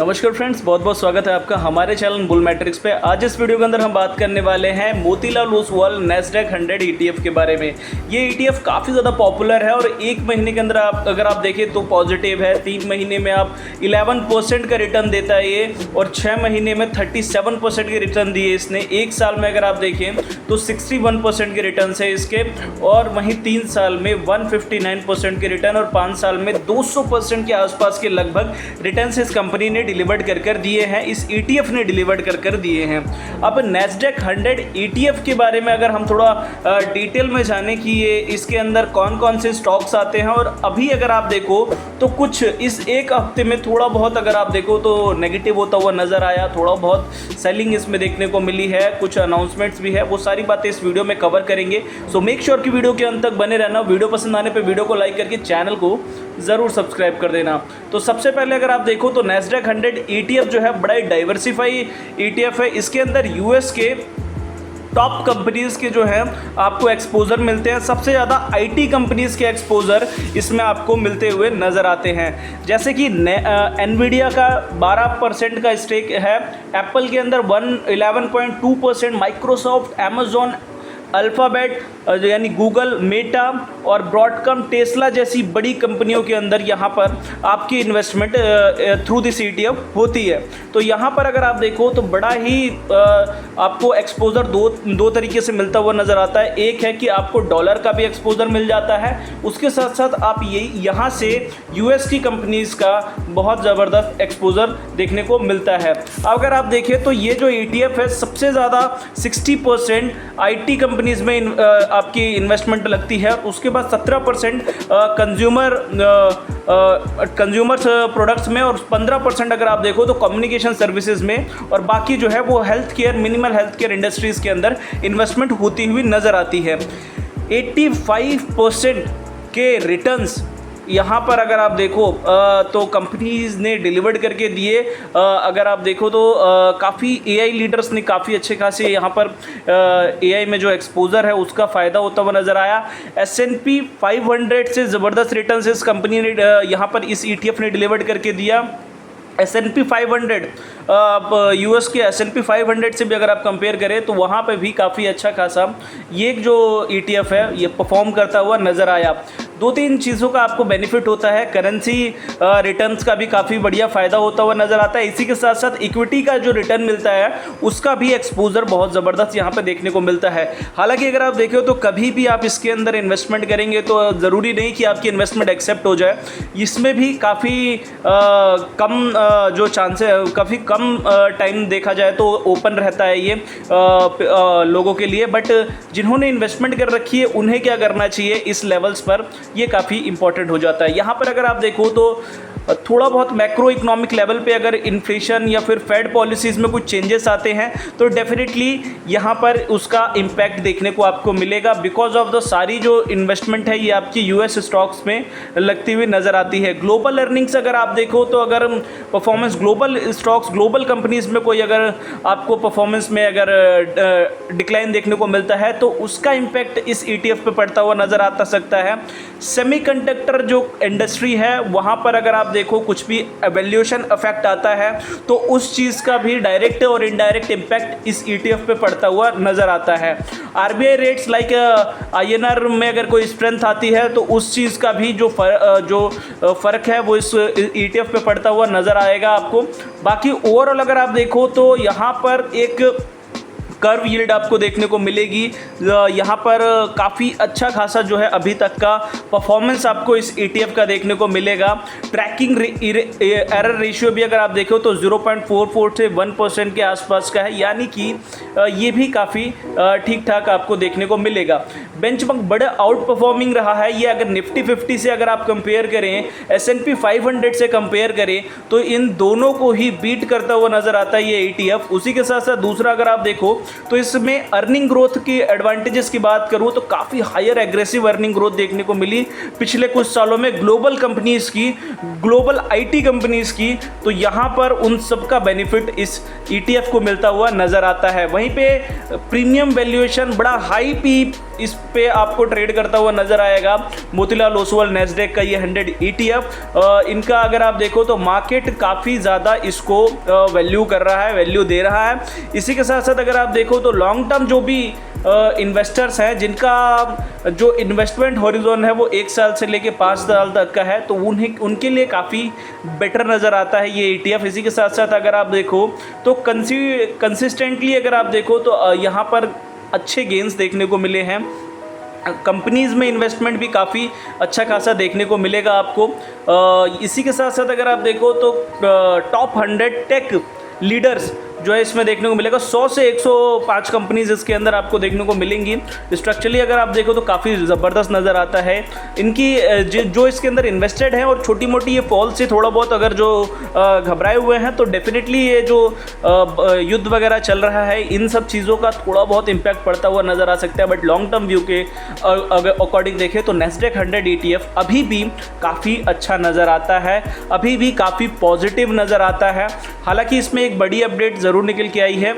नमस्कार फ्रेंड्स, बहुत बहुत स्वागत है आपका हमारे चैनल बुल मैट्रिक्स पे। आज इस वीडियो के अंदर हम बात करने वाले हैं मोतीलाल ओसवाल नैस्डैक 100 ETF के बारे में। ये ETF काफ़ी ज़्यादा पॉपुलर है और एक महीने के अंदर अगर आप देखें तो पॉजिटिव है। 3 महीने में आप 11% का रिटर्न देता है ये, और 6 महीने में 37% के रिटर्न दिए इसने। एक साल में अगर आप देखें तो 61% के रिटर्न है इसके, और वहीं 3 साल में 159% के रिटर्न और 5 साल में 200% के आसपास के लगभग रिटर्न इस कंपनी ने डिलीवर्ड कर दिए हैं, इस ETF ने डिलीवर्ड कर दिए हैं। अब नैस्डैक 100 ETF के बारे में अगर हम थोड़ा डिटेल में जाने कि ये इसके अंदर कौन कौन से स्टॉक्स आते हैं, और अभी अगर आप देखो तो कुछ इस एक हफ्ते में थोड़ा बहुत अगर आप देखो तो नेगेटिव होता हुआ नज़र आया, थोड़ा बहुत सेलिंग इसमें देखने को मिली है, कुछ अनाउंसमेंट्स भी है, वो सारी बातें इस वीडियो में कवर करेंगे। सो मेक श्योर कि वीडियो के अंत तक बने रहना। वीडियो पसंद आने पर वीडियो को लाइक करके चैनल को ज़रूर सब्सक्राइब कर देना। तो सबसे पहले अगर आप देखो तो नैस्डैक 100 ETF जो है बड़ा ही डाइवर्सिफाई ETF है। इसके अंदर यूएस के टॉप कंपनीज़ के जो है आपको एक्सपोजर मिलते हैं। सबसे ज़्यादा IT कंपनीज़ के एक्सपोजर इसमें आपको मिलते हुए नज़र आते हैं, जैसे कि एनवीडिया का 12% का स्टेक है, एप्पल के अंदर 11.2%, माइक्रोसॉफ्ट, अमेजॉन, अल्फ़ाबेट यानी गूगल, मेटा और ब्रॉडकॉम, टेस्ला जैसी बड़ी कंपनियों के अंदर यहाँ पर आपकी इन्वेस्टमेंट थ्रू दिस ETF होती है। तो यहाँ पर अगर आप देखो तो बड़ा ही आपको एक्सपोजर दो तरीके से मिलता हुआ नज़र आता है। एक है कि आपको डॉलर का भी एक्सपोजर मिल जाता है, उसके साथ साथ आप यहाँ से US की कंपनीज़ का बहुत ज़बरदस्त एक्सपोजर देखने को मिलता है। अगर आप देखें तो ये जो ETF है सबसे ज़्यादा 60% IT कंपनीज़ में आपकी इन्वेस्टमेंट लगती है, उसके बाद 17% कंज्यूमर्स प्रोडक्ट्स में, और 15% अगर आप देखो तो कम्युनिकेशन सर्विसेज में, और बाकी जो है वो health care, minimal health care industries के अंदर इन्वेस्टमेंट होती हुई नज़र आती है। 85% के रिटर्न्स यहाँ पर अगर आप देखो तो कंपनीज़ ने डिलीवर्ड करके दिए। अगर आप देखो तो काफ़ी AI लीडर्स ने काफ़ी अच्छे खासे यहाँ पर AI में जो एक्सपोजर है उसका फ़ायदा होता हुआ नज़र आया। S&P 500 से ज़बरदस्त रिटर्न्स इस कंपनी ने यहाँ पर इस ETF ने डिलीवर्ड करके दिया। S&P 500 US के S&P 500 से भी अगर आप कंपेयर करें तो वहाँ पे भी काफ़ी अच्छा खासा ये जो ETF है ये परफॉर्म करता हुआ नज़र आया। 2-3 चीज़ों का आपको बेनिफिट होता है। करेंसी रिटर्न्स का भी काफ़ी बढ़िया फ़ायदा होता हुआ नज़र आता है। इसी के साथ साथ इक्विटी का जो रिटर्न मिलता है उसका भी एक्सपोजर बहुत ज़बरदस्त यहाँ पे देखने को मिलता है। हालांकि अगर आप देखें तो कभी भी आप इसके अंदर इन्वेस्टमेंट करेंगे तो ज़रूरी नहीं कि आपकी इन्वेस्टमेंट एक्सेप्ट हो जाए। इसमें भी काफ़ी कम जो चांसेस, काफ़ी कम टाइम देखा जाए तो ओपन रहता है ये लोगों के लिए, बट जिन्होंने इन्वेस्टमेंट कर रखी है उन्हें क्या करना चाहिए इस लेवल्स पर, ये काफ़ी इंपॉर्टेंट हो जाता है। यहाँ पर अगर आप देखो तो थोड़ा बहुत मैक्रो इकोनॉमिक लेवल पे अगर इन्फ्लेशन या फिर फेड पॉलिसीज़ में कुछ चेंजेस आते हैं तो डेफिनेटली यहाँ पर उसका इम्पैक्ट देखने को आपको मिलेगा। बिकॉज ऑफ द सारी जो इन्वेस्टमेंट है ये आपकी US स्टॉक्स में लगती हुई नज़र आती है। ग्लोबल अर्निंग्स अगर आप देखो तो अगर performance global stocks, global companies में कोई अगर आपको परफॉर्मेंस में अगर डिक्लाइन देखने को मिलता है तो उसका इम्पैक्ट इस ETF पे पड़ता हुआ नज़र आता सकता है। सेमीकंडक्टर जो इंडस्ट्री है वहाँ पर अगर आप देखो कुछ भी वैल्यूएशन इफेक्ट आता है तो उस चीज़ का भी डायरेक्ट और इनडायरेक्ट इम्पैक्ट इस ETF पे पड़ता हुआ नज़र आता है। RBI रेट्स लाइक INR में अगर कोई स्ट्रेंथ आती है तो उस चीज़ का भी जो फ़र्क है वो इस ETF पे पड़ता हुआ नज़र आएगा आपको। बाकी ओवरऑल अगर आप देखो तो यहाँ पर एक कर्व यील्ड आपको देखने को मिलेगी। यहाँ पर काफ़ी अच्छा खासा जो है अभी तक का परफॉर्मेंस आपको इस ETF का देखने को मिलेगा। ट्रैकिंग एरर रेशियो भी अगर आप देखो तो 0.44 से 1% के आसपास का है, यानी कि ये भी काफ़ी ठीक ठाक आपको देखने को मिलेगा। बेंचमार्क बड़ा आउट परफॉर्मिंग रहा है ये। अगर निफ्टी 50 से अगर आप कंपेयर करें, S&P 500 से कंपेयर करें तो इन दोनों को ही बीट करता हुआ नज़र आता है ये ETF। उसी के साथ साथ दूसरा अगर आप देखो तो इसमें अर्निंग ग्रोथ की एडवांटेजेस की बात करूं तो काफ़ी हायर एग्रेसिव अर्निंग ग्रोथ देखने को मिली पिछले कुछ सालों में ग्लोबल कंपनीज़ की, ग्लोबल IT कंपनीज़ की। तो यहाँ पर उन सब का बेनिफिट इस ETF को मिलता हुआ नज़र आता है। वहीं पे प्रीमियम वैल्यूएशन बड़ा हाई इस पे आपको ट्रेड करता हुआ नज़र आएगा मोतीलाल ओसवाल नैस्डैक का ये 100 ETF। इनका अगर आप देखो तो मार्केट काफ़ी ज़्यादा इसको वैल्यू कर रहा है, वैल्यू दे रहा है। इसी के साथ साथ अगर आप देखो तो लॉन्ग टर्म जो भी इन्वेस्टर्स हैं जिनका जो इन्वेस्टमेंट हॉरिजॉन है वो 1 साल से लेके 5 साल तक का है, तो उनके लिए काफ़ी बेटर नज़र आता है ये ETF। इसी के साथ साथ अगर आप देखो तो कंसिस्टेंटली अगर आप देखो तो यहाँ पर अच्छे गेंस देखने को मिले हैं। कंपनीज़ में इन्वेस्टमेंट भी काफ़ी अच्छा खासा देखने को मिलेगा आपको। इसी के साथ साथ अगर आप देखो तो टॉप 100 टेक लीडर्स जो है इसमें देखने को मिलेगा। 100 से 105 कंपनीज इसके अंदर आपको देखने को मिलेंगी। स्ट्रक्चरली अगर आप देखो तो काफ़ी ज़बरदस्त नज़र आता है इनकी जो इसके अंदर इन्वेस्टेड हैं। और छोटी मोटी ये फॉल से थोड़ा बहुत अगर जो घबराए हुए हैं तो डेफिनेटली ये जो युद्ध वगैरह चल रहा है इन सब चीज़ों का थोड़ा बहुत इम्पैक्ट पड़ता हुआ नज़र आ सकता है। बट लॉन्ग टर्म व्यू के अगर अकॉर्डिंग देखें तो नैस्डैक 100 ETF अभी भी काफ़ी अच्छा नज़र आता है, अभी भी काफ़ी पॉजिटिव नज़र आता है। हालांकि इसमें एक बड़ी अपडेट ज़रूर निकल के आई है।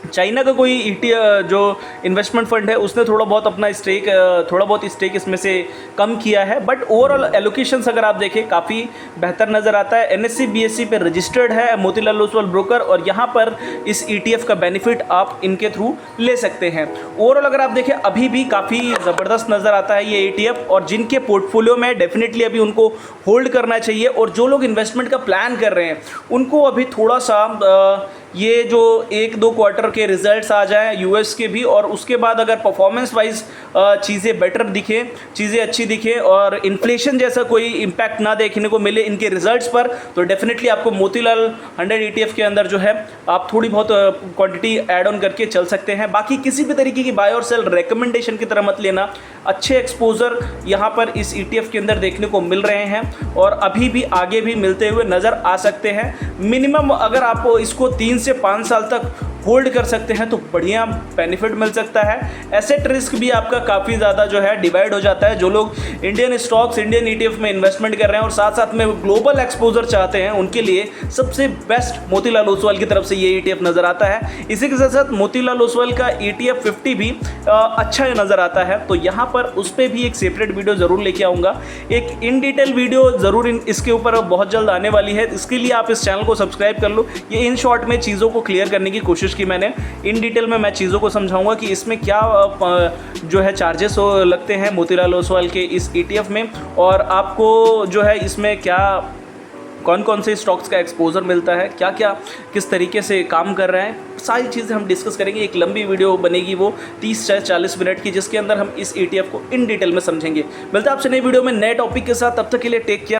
चाइना का कोई जो इन्वेस्टमेंट फंड है उसने थोड़ा बहुत स्टेक इसमें से कम किया है। बट ओवरऑल एलोकेशंस अगर आप देखें काफ़ी बेहतर नज़र आता है। NSE BSE पे रजिस्टर्ड है मोतीलाल ओसवाल ब्रोकर, और यहाँ पर इस ETF का बेनिफिट आप इनके थ्रू ले सकते हैं। ओवरऑल अगर आप देखें अभी भी काफ़ी ज़बरदस्त नज़र आता है ये ETF, और जिनके पोर्टफोलियो में डेफिनेटली अभी उनको होल्ड करना चाहिए। और जो लोग इन्वेस्टमेंट का प्लान कर रहे हैं उनको अभी थोड़ा सा ये जो 1-2 क्वार्टर के रिजल्ट्स आ जाएं US के भी, और उसके बाद अगर परफॉर्मेंस वाइज चीज़ें बेटर दिखे, चीज़ें अच्छी दिखे और इन्फ्लेशन जैसा कोई इम्पैक्ट ना देखने को मिले इनके रिजल्ट्स पर, तो डेफिनेटली आपको मोतीलाल 100 ETF के अंदर जो है आप थोड़ी बहुत क्वांटिटी ऐड ऑन करके चल सकते हैं। बाकी किसी भी तरीके की बाय और सेल रिकमेंडेशन की तरह मत लेना। अच्छे एक्सपोजर यहाँ पर इस ETF के अंदर देखने को मिल रहे हैं और अभी भी आगे भी मिलते हुए नज़र आ सकते हैं। मिनिमम अगर आप इसको 3 से 5 साल तक होल्ड कर सकते हैं तो बढ़िया बेनिफिट मिल सकता है। एसेट रिस्क भी आपका काफ़ी ज़्यादा जो है डिवाइड हो जाता है। जो लोग इंडियन स्टॉक्स, इंडियन ETF में इन्वेस्टमेंट कर रहे हैं और साथ साथ में ग्लोबल एक्सपोजर चाहते हैं उनके लिए सबसे बेस्ट मोतीलाल ओसवाल की तरफ से ये ETF नज़र आता है। इसी के साथ साथ मोतीलाल ओसवाल का ETF 50 भी अच्छा नज़र आता है, तो यहाँ पर उस पर भी एक सेपरेट वीडियो ज़रूर लेके आऊँगा। एक इन डिटेल वीडियो ज़रूर इसके ऊपर बहुत जल्द आने वाली है। इसके लिए आप इस चैनल को सब्सक्राइब कर लो। ये इन शॉर्ट में चीज़ों को क्लियर करने की कोशिश की मैंने। इन डिटेल में मैं चीज़ों को समझाऊंगा कि इसमें क्या जो है चार्जेस लगते हैं मोतीलाल ओसवाल के इस ETF में, और आपको जो है इसमें क्या कौन कौन से स्टॉक्स का एक्सपोजर मिलता है, क्या क्या किस तरीके से काम कर रहे हैं, सारी चीज़ें हम डिस्कस करेंगे। एक लंबी वीडियो बनेगी वो 30 से 40 मिनट की, जिसके अंदर हम इस ETF को इन डिटेल में समझेंगे। मिलते हैं आपसे नई वीडियो में नए टॉपिक के साथ। तब तक के लिए टेक केयर।